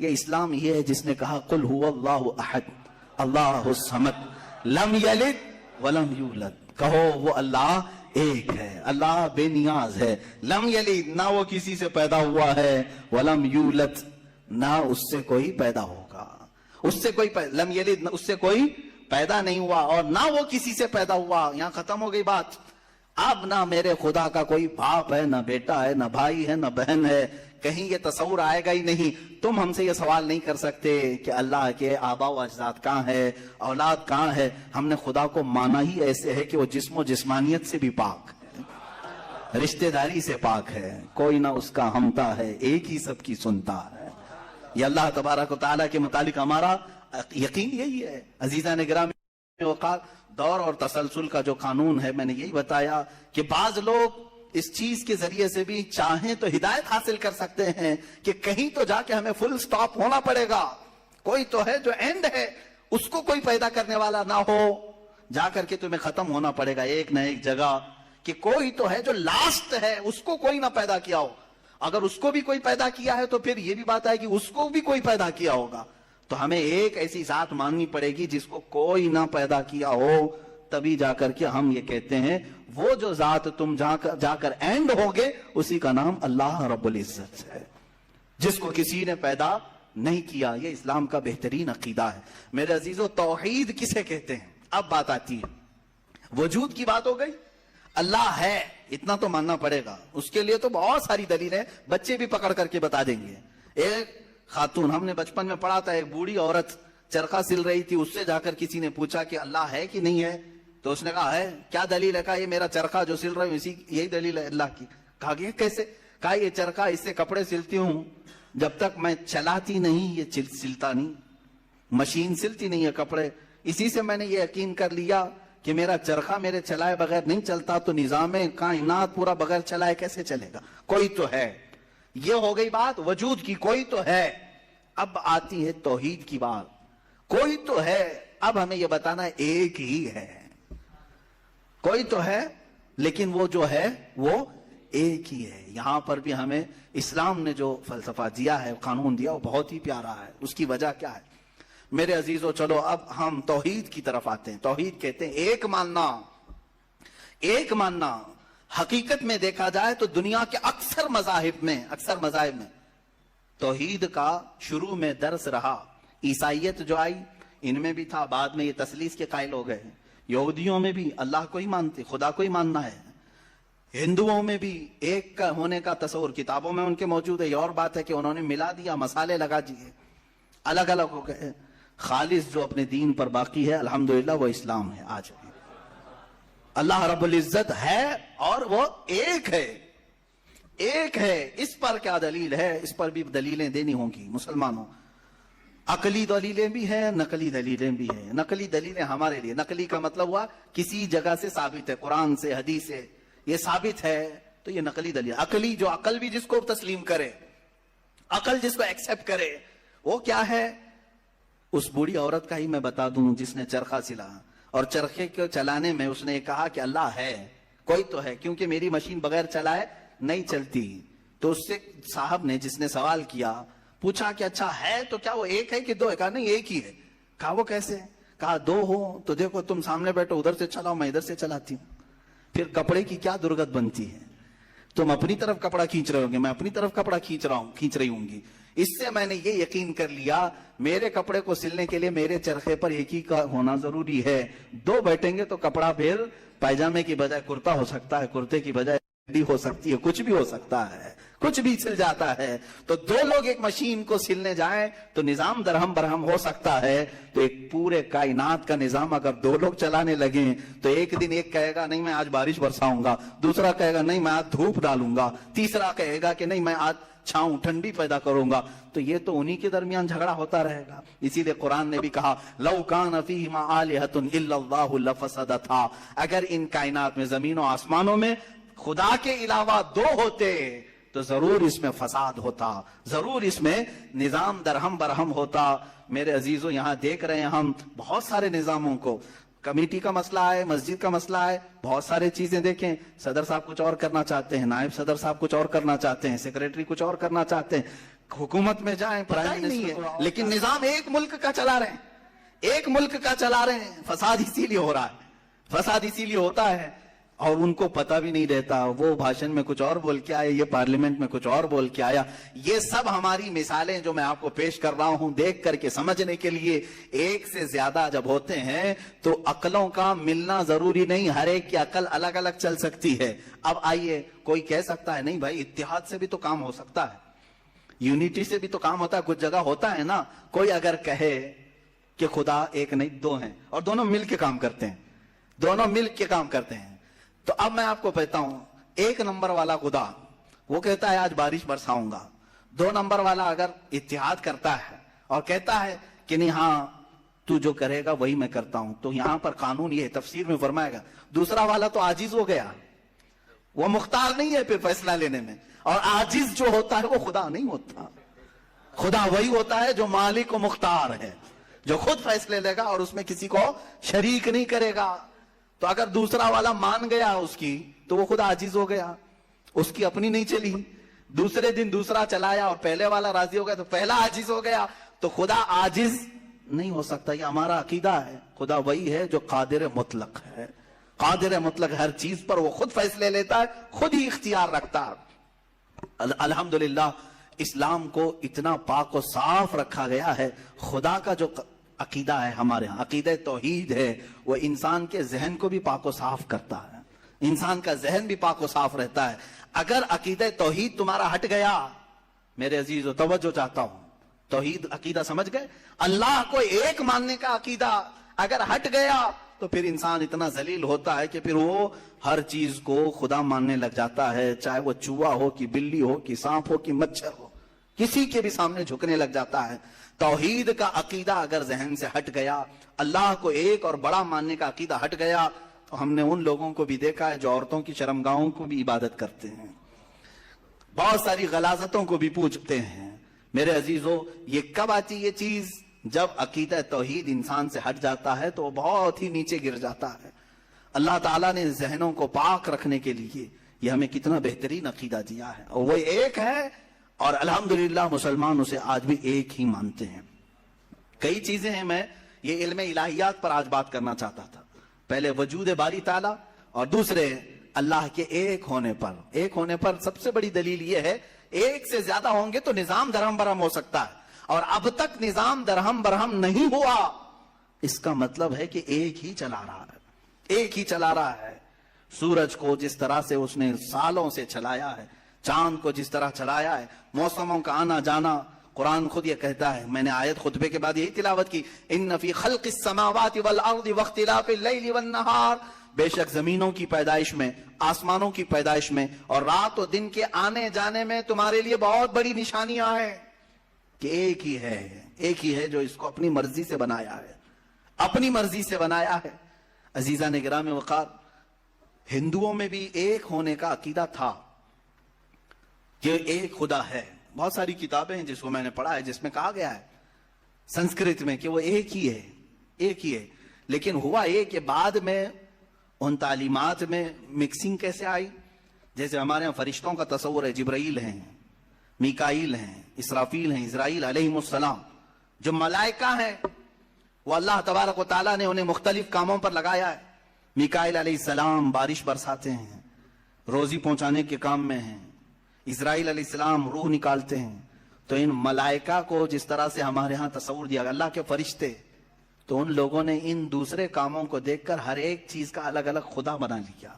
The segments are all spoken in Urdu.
یہ اسلام یہ ہے جس نے کہا قل هو اللہ احد اللہ الصمد لم یلد ولم یولد، کہو وہ اللہ ایک ہے، اللہ بے نیاز ہے، لم یلد نہ وہ کسی سے پیدا ہوا ہے، ولم یولد نہ اس سے کوئی پیدا ہوگا، اس سے کوئی لم یلد اس سے کوئی پیدا نہیں ہوا اور نہ وہ کسی سے پیدا ہوا۔ یہاں ختم ہو گئی بات۔ اب نہ میرے خدا کا کوئی باپ ہے، نہ بیٹا ہے، نہ بھائی ہے، نہ بہن ہے، کہیں یہ تصور آئے گا ہی نہیں۔ تم ہم سے یہ سوال نہیں کر سکتے کہ اللہ کے آبا و اجداد کہاں ہے، اولاد کہاں ہے۔ ہم نے خدا کو مانا ہی ایسے ہے کہ وہ جسم و جسمانیت سے بھی پاک ہے، رشتہ داری سے پاک ہے، کوئی نہ اس کا ہمتا ہے، ایک ہی سب کی سنتا ہے۔ یہ اللہ تبارک و تعالیٰ کے متعلق ہمارا یقین یہی ہے۔ عزیزان گرامی، اوقات دور اور تسلسل کا جو قانون ہے، میں نے یہی بتایا کہ بعض لوگ اس چیز کے ذریعے سے بھی چاہیں تو ہدایت حاصل کر سکتے ہیں کہ کہیں تو جا کے ہمیں فل سٹاپ ہونا پڑے گا، کوئی تو ہے جو اینڈ ہے، اس کو کوئی پیدا کرنے والا نہ ہو، جا کر کے تمہیں ختم ہونا پڑے گا ایک نہ ایک جگہ، کہ کوئی تو ہے جو لاسٹ ہے، اس کو کوئی نہ پیدا کیا ہو۔ اگر اس کو بھی کوئی پیدا کیا ہے تو پھر یہ بھی بات ہے کہ اس کو بھی کوئی پیدا کیا ہوگا، تو ہمیں ایک ایسی ذات ماننی پڑے گی جس کو کوئی نہ پیدا کیا ہو، تبھی جا کر کے ہم یہ کہتے ہیں وہ جو ذات تم جا کر اینڈ ہوگے اسی کا نام اللہ رب العزت ہے، جس کو کسی نے پیدا نہیں کیا۔ یہ اسلام کا بہترین عقیدہ ہے۔ میرے عزیزو، توحید کسے کہتے ہیں؟ اب بات آتی ہے، وجود کی بات ہو گئی، اللہ ہے اتنا تو ماننا پڑے گا، اس کے لیے تو بہت ساری دلیلیں بچے بھی پکڑ کر کے بتا دیں گے۔ ایک خاتون، ہم نے بچپن میں پڑھا تھا، ایک بوڑھی عورت چرخہ سل رہی تھی، اس سے جا کر کسی نے پوچھا کہ اللہ ہے کہ نہیں ہے، تو اس نے کہا ہے۔ کیا دلیل ہے؟ کہا یہ میرا چرخہ جو سل رہا ہوں یہی دلیل ہے اللہ کی۔ کہا کہ کیسے؟ کہا یہ چرخہ، اس سے کپڑے سلتی ہوں، جب تک میں چلاتی نہیں یہ سلتا نہیں، مشین سلتی نہیں ہے کپڑے، اسی سے میں نے یہ یقین کر لیا کہ میرا چرخہ میرے چلائے بغیر نہیں چلتا، تو نظام کائنات پورا بغیر چلائے کیسے چلے گا؟ کوئی تو ہے۔ یہ ہو گئی بات وجود کی، کوئی تو ہے۔ اب آتی ہے توحید کی بات، کوئی تو ہے، اب ہمیں یہ بتانا ہے ایک ہی ہے۔ کوئی تو ہے لیکن وہ جو ہے وہ ایک ہی ہے۔ یہاں پر بھی ہمیں اسلام نے جو فلسفہ دیا ہے، قانون دیا، وہ بہت ہی پیارا ہے۔ اس کی وجہ کیا ہے میرے عزیزو؟ چلو اب ہم توحید کی طرف آتے ہیں۔ توحید کہتے ہیں ایک ماننا، ایک ماننا۔ حقیقت میں دیکھا جائے تو دنیا کے اکثر مذاہب میں توحید کا شروع میں درس رہا۔ عیسائیت جو آئی ان میں بھی تھا، بعد میں یہ تثلیث کے قائل ہو گئے۔ یہودیوں میں بھی اللہ کو ہی مانتے، خدا کو ہی ماننا ہے۔ ہندوؤں میں بھی ایک کا ہونے کا تصور کتابوں میں ان کے موجود ہے۔ یہ اور بات ہے کہ انہوں نے ملا دیا، مسالے لگا دیے، الگ الگ ہو گئے۔ خالص جو اپنے دین پر باقی ہے الحمدللہ وہ اسلام ہے۔ آج بھی اللہ رب العزت ہے اور وہ ایک ہے، ایک ہے۔ اس پر کیا دلیل ہے؟ اس پر بھی دلیلیں دینی ہوں گی مسلمانوں۔ عقلی دلیلیں بھی ہیں، نقلی دلیلیں بھی ہیں۔ نقلی دلیلیں ہمارے لیے، نقلی کا مطلب ہوا کسی جگہ سے ثابت ہے، قرآن سے، حدیث سے یہ ثابت ہے، تو یہ نقلی دلیل۔ عقلی جو عقل بھی جس کو تسلیم کرے، عقل جس کو ایکسپٹ کرے، وہ کیا ہے؟ اس بوڑھی عورت کا ہی میں بتا دوں جس نے چرخہ سلا، اور چرخے کو چلانے میں اس نے کہا کہ اللہ ہے، کوئی تو ہے، کیونکہ میری مشین بغیر چلائے نہیں چلتی۔ تو اس سے صاحب نے، جس نے سوال کیا، پوچھا کہ اچھا ہے تو کیا وہ ایک ہے کہ دو ہے؟ کہا نہیں ایک ہی ہے۔ کہا وہ کیسے؟ کہا دو ہو تو دیکھو تم سامنے بیٹھو، ادھر سے چلاؤ، میں ادھر سے چلاتی ہوں، پھر کپڑے کی کیا درگت بنتی ہے؟ تم اپنی طرف کپڑا کھینچ رہے ہوں گے، میں اپنی طرف کپڑا کھینچ رہی ہوں گی۔ اس سے میں نے یہ یقین کر لیا میرے کپڑے کو سلنے کے لیے میرے چرخے پر ایک ہی کا ہونا ضروری ہے۔ دو بیٹھیں گے تو کپڑا پھر پائجامے کی بجائے کرتا ہو سکتا ہے، کرتے کی بجائے بھی ہو سکتی ہے، کچھ بھی ہو سکتا ہے، کچھ بھی سل جاتا ہے۔ تو دو لوگ ایک مشین کو سلنے جائیں تو نظام درہم برہم ہو سکتا ہے، تو ایک پورے کائنات کا نظام اگر دو لوگ چلانے لگیں تو ایک دن ایک کہے گا نہیں میں آج بارش برساؤں گا، دوسرا کہے گا نہیں میں آج دھوپ ڈالوں گا، تیسرا کہے گا کہ نہیں میں آج چھاؤں ٹھنڈی پیدا کروں گا، تو یہ تو انہی کے درمیان جھگڑا ہوتا رہے گا۔ اسی لیے قرآن نے بھی کہا لَوْ كَانَ فِيهِمَا آلِهَةٌ إِلَّا اللَّهُ لَفَسَدَتَا، اگر ان کائنات میں، زمین و آسمانوں میں خدا کے علاوہ دو ہوتے تو ضرور اس میں فساد ہوتا، ضرور اس میں نظام درہم برہم ہوتا۔ میرے عزیزو، یہاں دیکھ رہے ہیں ہم بہت سارے نظاموں کو، کمیٹی کا مسئلہ ہے، مسجد کا مسئلہ ہے، بہت سارے چیزیں دیکھیں، صدر صاحب کچھ اور کرنا چاہتے ہیں، نائب صدر صاحب کچھ اور کرنا چاہتے ہیں، سیکریٹری کچھ اور کرنا چاہتے ہیں، حکومت میں جائیں پتہ ہی نہیں ہے، لیکن نظام ایک ملک کا چلا رہے ہیں، ایک ملک کا چلا رہے ہیں. فساد اسی لیے ہو رہا ہے، فساد اسی لیے ہوتا ہے اور ان کو پتہ بھی نہیں رہتا. وہ بھاشن میں کچھ اور بول کے آئے، یہ پارلیمنٹ میں کچھ اور بول کے آیا. یہ سب ہماری مثالیں جو میں آپ کو پیش کر رہا ہوں دیکھ کر کے سمجھنے کے لیے. ایک سے زیادہ جب ہوتے ہیں تو عقلوں کا ملنا ضروری نہیں، ہر ایک کی عقل الگ الگ چل سکتی ہے. اب آئیے، کوئی کہہ سکتا ہے نہیں بھائی اتحاد سے بھی تو کام ہو سکتا ہے، یونٹی سے بھی تو کام ہوتا ہے. کچھ جگہ ہوتا ہے نا. کوئی اگر کہے کہ خدا ایک نہیں دو ہیں اور دونوں مل کے کام کرتے ہیں، دونوں مل کے کام کرتے ہیں، تو اب میں آپ کو کہتا ہوں ایک نمبر والا خدا وہ کہتا ہے آج بارش برساؤں گا. 2 نمبر والا اگر اتحاد کرتا ہے اور کہتا ہے کہ نہیں ہاں تو جو کرے گا وہی میں کرتا ہوں، تو یہاں پر قانون یہ تفسیر میں فرمائے گا. دوسرا والا تو عاجز ہو گیا، وہ مختار نہیں ہے پھر فیصلہ لینے میں. اور عاجز جو ہوتا ہے وہ خدا نہیں ہوتا. خدا وہی ہوتا ہے جو مالک و مختار ہے، جو خود فیصلے لے گا اور اس میں کسی کو شریک نہیں کرے گا. تو اگر دوسرا والا مان گیا اس کی تو وہ خدا عاجز ہو گیا، اس کی اپنی نہیں چلی. دوسرے دن دوسرا چلایا اور پہلے والا راضی ہو گیا تو پہلا عاجز ہو گیا. تو خدا عاجز نہیں ہو سکتا. یہ ہمارا عقیدہ ہے. خدا وہی ہے جو قادر مطلق ہے، قادر مطلق، ہر چیز پر وہ خود فیصلے لیتا ہے، خود ہی اختیار رکھتا ہے. الحمدللہ اسلام کو اتنا پاک و صاف رکھا گیا ہے. خدا کا جو عقیدہ ہے ہمارے ہاں، عقیدہ توحید ہے، وہ انسان کے ذہن کو بھی پاک و صاف کرتا ہے. انسان کا ذہن بھی پاک و صاف رہتا ہے. اگر عقیدہ توحید تمہارا ہٹ گیا، میرے عزیزو توجہ چاہتا ہوں، توحید عقیدہ سمجھ گئے، اللہ کو ایک ماننے کا عقیدہ اگر ہٹ گیا تو پھر انسان اتنا ذلیل ہوتا ہے کہ پھر وہ ہر چیز کو خدا ماننے لگ جاتا ہے. چاہے وہ چوہا ہو کہ بلی ہو کہ سانپ ہو کہ مچھر ہو، کسی کے بھی سامنے جھکنے لگ جاتا ہے. توحید کا عقیدہ اگر ذہن سے ہٹ گیا، اللہ کو ایک اور بڑا ماننے کا عقیدہ ہٹ گیا، تو ہم نے ان لوگوں کو بھی دیکھا ہے جو عورتوں کی شرمگاہوں کو بھی عبادت کرتے ہیں، بہت ساری غلاظتوں کو بھی پوجتے ہیں. میرے عزیزو یہ کب آتی یہ چیز؟ جب عقیدہ توحید انسان سے ہٹ جاتا ہے تو وہ بہت ہی نیچے گر جاتا ہے. اللہ تعالیٰ نے ذہنوں کو پاک رکھنے کے لیے یہ ہمیں کتنا بہترین عقیدہ دیا ہے، اور وہ ایک ہے. اور الحمدللہ مسلمان اسے آج بھی ایک ہی مانتے ہیں. کئی چیزیں ہیں، میں یہ علم الہیات پر آج بات کرنا چاہتا تھا. پہلے وجود باری تعالیٰ اور دوسرے اللہ کے ایک ہونے پر. ایک ہونے پر سب سے بڑی دلیل یہ ہے، ایک سے زیادہ ہوں گے تو نظام درہم برہم ہو سکتا ہے، اور اب تک نظام درہم برہم نہیں ہوا. اس کا مطلب ہے کہ ایک ہی چلا رہا ہے، ایک ہی چلا رہا ہے. سورج کو جس طرح سے اس نے سالوں سے چلایا ہے، چاند کو جس طرح چلایا ہے، موسموں کا آنا جانا. قرآن خود یہ کہتا ہے، میں نے آیت خطبے کے بعد یہی تلاوت کی، ان فی خلق السماوات والارض واختلاف اللیل والنہار، بے شک زمینوں کی پیدائش میں، آسمانوں کی پیدائش میں اور رات و دن کے آنے جانے میں تمہارے لیے بہت بڑی نشانیاں ہیں کہ ایک ہی ہے، ایک ہی ہے جو اس کو اپنی مرضی سے بنایا ہے، اپنی مرضی سے بنایا ہے. عزیزان گرامی وقار، ہندوؤں میں بھی ایک ہونے کا عقیدہ تھا کہ ایک خدا ہے. بہت ساری کتابیں ہیں جس کو میں نے پڑھا ہے جس میں کہا گیا ہے سنسکرت میں کہ وہ ایک ہی ہے، ایک ہی ہے. لیکن ہوا یہ کہ بعد میں ان تعلیمات میں مکسنگ کیسے آئی. جیسے ہمارے یہاں فرشتوں کا تصور ہے، جبرائیل ہیں، میکائیل ہیں، اسرافیل ہیں، اسرائیل علیہ السلام. جو ملائکہ ہیں وہ اللہ تبارک و تعالیٰ نے انہیں مختلف کاموں پر لگایا ہے. میکائیل علیہ السلام بارش برساتے ہیں، روزی پہنچانے کے کام میں ہیں. اسرائیل علیہ السلام روح نکالتے ہیں. تو ان ملائکہ کو جس طرح سے ہمارے ہاں تصور دیا گیا اللہ کے فرشتے، تو ان لوگوں نے ان دوسرے کاموں کو دیکھ کر ہر ایک چیز کا الگ الگ خدا بنا لیا.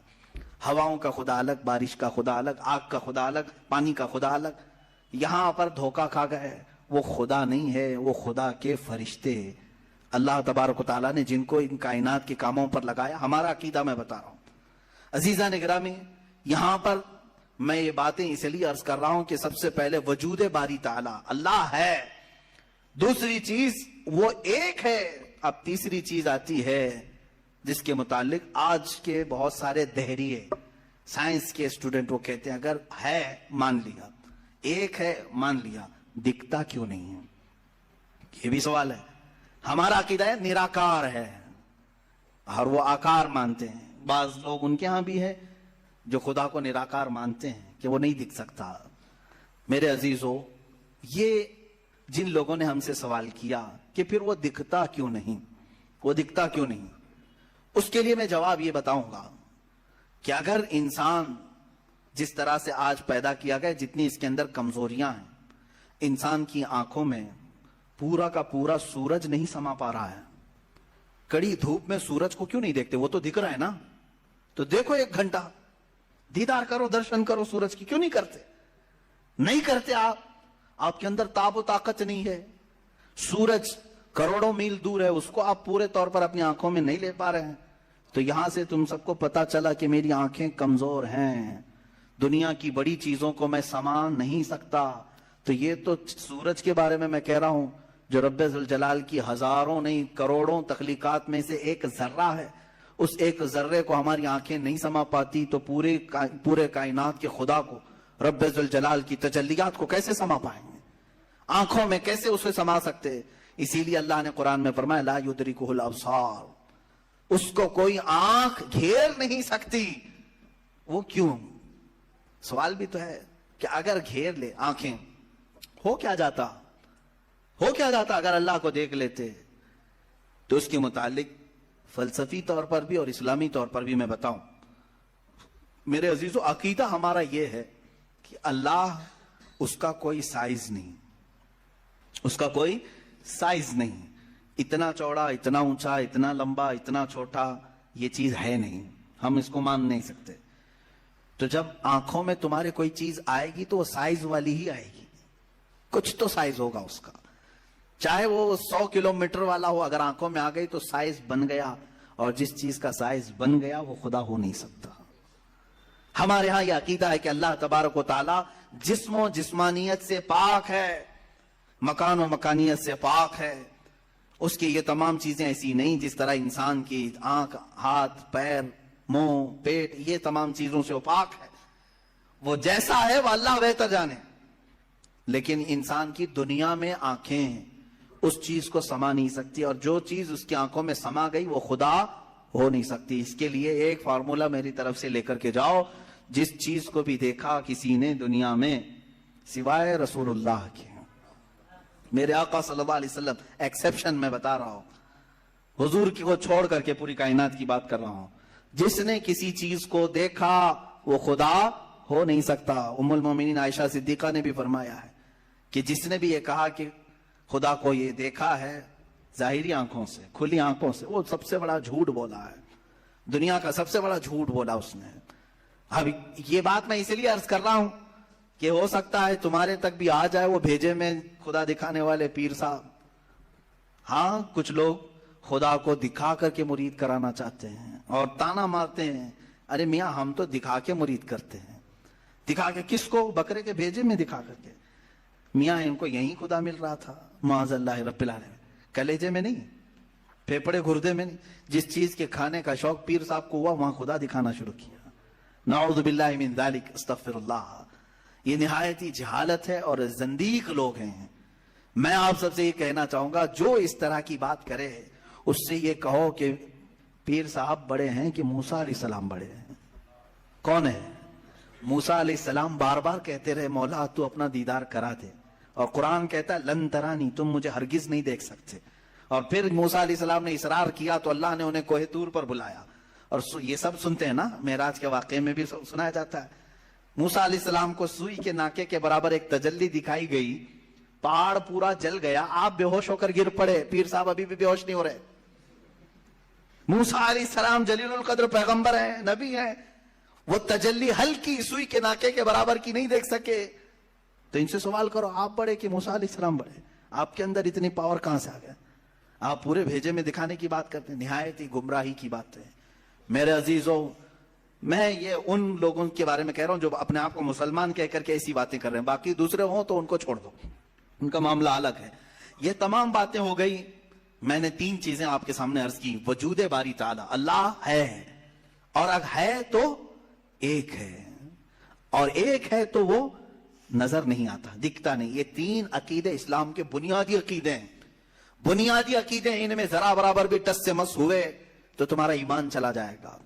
ہواؤں کا خدا الگ، بارش کا خدا الگ، آگ کا خدا الگ، پانی کا خدا الگ. یہاں پر دھوکہ کھا گئے. وہ خدا نہیں ہے، وہ خدا کے فرشتے اللہ تبارک و تعالیٰ نے جن کو ان کائنات کے کاموں پر لگایا. ہمارا عقیدہ میں بتا رہا ہوں. عزیزان گرامی، یہاں پر میں یہ باتیں اس لیے عرض کر رہا ہوں کہ سب سے پہلے وجود باری تعالیٰ اللہ ہے. دوسری چیز وہ ایک ہے. اب تیسری چیز آتی ہے جس کے متعلق آج کے بہت سارے دہریے سائنس کے اسٹوڈنٹ وہ کہتے ہیں اگر ہے مان لیا، ایک ہے مان لیا، دکھتا کیوں نہیں ہے؟ یہ بھی سوال ہے. ہمارا عقیدہ ہے نراکار ہے، اور وہ آکار مانتے ہیں. بعض لوگ ان کے ہاں بھی ہے جو خدا کو نراکار مانتے ہیں کہ وہ نہیں دکھ سکتا. میرے عزیزو، یہ جن لوگوں نے ہم سے سوال کیا کہ پھر وہ دکھتا کیوں نہیں، وہ دکھتا کیوں نہیں، اس کے لیے میں جواب یہ بتاؤں گا کہ اگر انسان جس طرح سے آج پیدا کیا گیا، جتنی اس کے اندر کمزوریاں ہیں، انسان کی آنکھوں میں پورا کا پورا سورج نہیں سما پا رہا ہے. کڑی دھوپ میں سورج کو کیوں نہیں دیکھتے؟ وہ تو دکھ رہا ہے نا، تو دیکھو 1 گھنٹہ دیدار کرو، درشن کرو سورج کی. کیوں نہیں کرتے؟ نہیں کرتے. آپ کے اندر تاب و طاقت نہیں ہے. سورج کروڑوں میل دور ہے، اس کو آپ پورے طور پر اپنی آنکھوں میں نہیں لے پا رہے ہیں. تو یہاں سے تم سب کو پتا چلا کہ میری آنکھیں کمزور ہیں، دنیا کی بڑی چیزوں کو میں سما نہیں سکتا. تو یہ تو سورج کے بارے میں کہہ رہا ہوں جو رب ذوالجلال کی ہزاروں نہیں کروڑوں تخلیقات میں سے ایک ذرہ ہے. اس ایک ذرے کو ہماری آنکھیں نہیں سما پاتی تو پورے کائنات کے خدا کو، رب ذوالجلال کی تجلیات کو کیسے سما پائیں گے؟ آنکھوں میں کیسے اسے سما سکتے؟ اسی لیے اللہ نے قرآن میں فرمایا لا یدرکہ الابصار، اس کو کوئی آنکھ گھیر نہیں سکتی. وہ کیوں؟ سوال بھی تو ہے کہ اگر گھیر لے آنکھیں، ہو کیا جاتا اگر اللہ کو دیکھ لیتے؟ تو اس کے متعلق فلسفی طور پر بھی اور اسلامی طور پر بھی میں بتاؤں. میرے عزیزو، عقیدہ ہمارا یہ ہے کہ اللہ، اس کا کوئی سائز نہیں، اس کا کوئی سائز نہیں. اتنا چوڑا، اتنا اونچا، اتنا لمبا، اتنا چھوٹا، یہ چیز ہے نہیں، ہم اس کو مان نہیں سکتے. تو جب آنکھوں میں تمہارے کوئی چیز آئے گی تو وہ سائز والی ہی آئے گی، کچھ تو سائز ہوگا اس کا، چاہے وہ 100 کلومیٹر والا ہو. اگر آنکھوں میں آ گئی تو سائز بن گیا، اور جس چیز کا سائز بن گیا وہ خدا ہو نہیں سکتا. ہمارے ہاں یہ عقیدہ ہے کہ اللہ تبارک و تعالی جسم و جسمانیت سے پاک ہے، مکان و مکانیت سے پاک ہے. اس کی یہ تمام چیزیں ایسی نہیں جس طرح انسان کی آنکھ، ہاتھ، پیر، منہ، پیٹ، یہ تمام چیزوں سے وہ پاک ہے. وہ جیسا ہے وہ اللہ بہتر جانے. لیکن انسان کی دنیا میں آنکھیں اس چیز کو سما نہیں سکتی، اور جو چیز اس کی آنکھوں میں سما گئی وہ خدا ہو نہیں سکتی. اس کے لیے ایک فارمولا میری طرف سے لے کر کے جاؤ. جس چیز کو بھی دیکھا کسی نے دنیا میں سوائے رسول اللہ کے، میرے آقا صلی اللہ علیہ وسلم ایکسیپشن میں بتا رہا ہوں، حضور کی کو چھوڑ کر کے پوری کائنات کی بات کر رہا ہوں، جس نے کسی چیز کو دیکھا وہ خدا ہو نہیں سکتا. ام المومنین عائشہ صدیقہ نے بھی فرمایا ہے کہ جس نے بھی یہ کہا کہ خدا کو یہ دیکھا ہے ظاہری آنکھوں سے، کھلی آنکھوں سے، وہ سب سے بڑا جھوٹ بولا ہے، دنیا کا سب سے بڑا جھوٹ بولا اس نے. اب یہ بات میں اسی لیے عرض کر رہا ہوں کہ ہو سکتا ہے تمہارے تک بھی آ جائے وہ بھیجے میں خدا دکھانے والے پیر صاحب. ہاں، کچھ لوگ خدا کو دکھا کر کے مرید کرانا چاہتے ہیں اور تانا مارتے ہیں، ارے میاں ہم تو دکھا کے مرید کرتے ہیں. دکھا کے کس کو؟ بکرے کے بھیجے میں دکھا کر کے. میاں ان کو یہی خدا مل رہا تھا، معاذ اللہ رب العالمین، کلیجے میں نہیں، پھیپڑے گردے میں نہیں. جس چیز کے کھانے کا شوق پیر صاحب کو ہوا وہاں خدا دکھانا شروع کیا. نعوذ باللہ من ذالک، استغفر اللہ. یہ نہایت ہی جہالت ہے اور زندیق لوگ ہیں. میں آپ سب سے یہ کہنا چاہوں گا جو اس طرح کی بات کرے اس سے یہ کہو کہ پیر صاحب بڑے ہیں کہ موسیٰ علیہ السلام بڑے ہیں. کون ہے؟ موسیٰ علیہ السلام بار بار کہتے رہے مولا تو اپنا دیدار کرا دے، اور قرآن کہتا ہے لن ترانی، تم مجھے ہرگز نہیں دیکھ سکتے. اور پھر موسیٰ علیہ السلام نے اصرار کیا تو اللہ نے انہیں کوہ طور پر بلایا. اور یہ سب سنتے ہیں نا، معراج کے واقعے میں بھی سنایا جاتا ہے. موسیٰ علیہ السلام کو سوئی کے ناکے کے برابر ایک تجلی دکھائی گئی، پہاڑ پورا جل گیا، آپ بے ہوش ہو کر گر پڑے. پیر صاحب ابھی بھی بے ہوش نہیں ہو رہے. موسیٰ علیہ السلام جلیل القدر پیغمبر ہیں، نبی ہیں، وہ تجلی ہلکی سوئی کے ناکے کے برابر کی نہیں دیکھ سکے. تو ان سے سوال کرو آپ بڑے کہ موسیٰ علیہ السلام بڑے؟ آپ کے اندر اتنی پاور کہاں سے آ گیا؟ آپ پورے بھیجے میں دکھانے کی بات کرتے ہیں. نہایت ہی گمراہی کی بات ہے. میرے عزیزوں، میں یہ ان لوگوں کے بارے میں کہہ رہا ہوں جو اپنے آپ کو مسلمان کہہ کر کے ایسی باتیں کر رہے ہیں. باقی دوسرے ہوں تو ان کو چھوڑ دو، ان کا معاملہ الگ ہے. یہ تمام باتیں ہو گئی. میں نے 3 چیزیں آپ کے سامنے عرض کی. وجود باری تعالی، اللہ ہے، اور اگر ہے تو ایک ہے، اور ایک ہے تو وہ نظر نہیں آتا، دکھتا نہیں. یہ 3 عقیدے اسلام کے بنیادی عقیدے ہیں. بنیادی عقیدے، ان میں ذرا برابر بھی ٹس سے مس ہوئے تو تمہارا ایمان چلا جائے گا.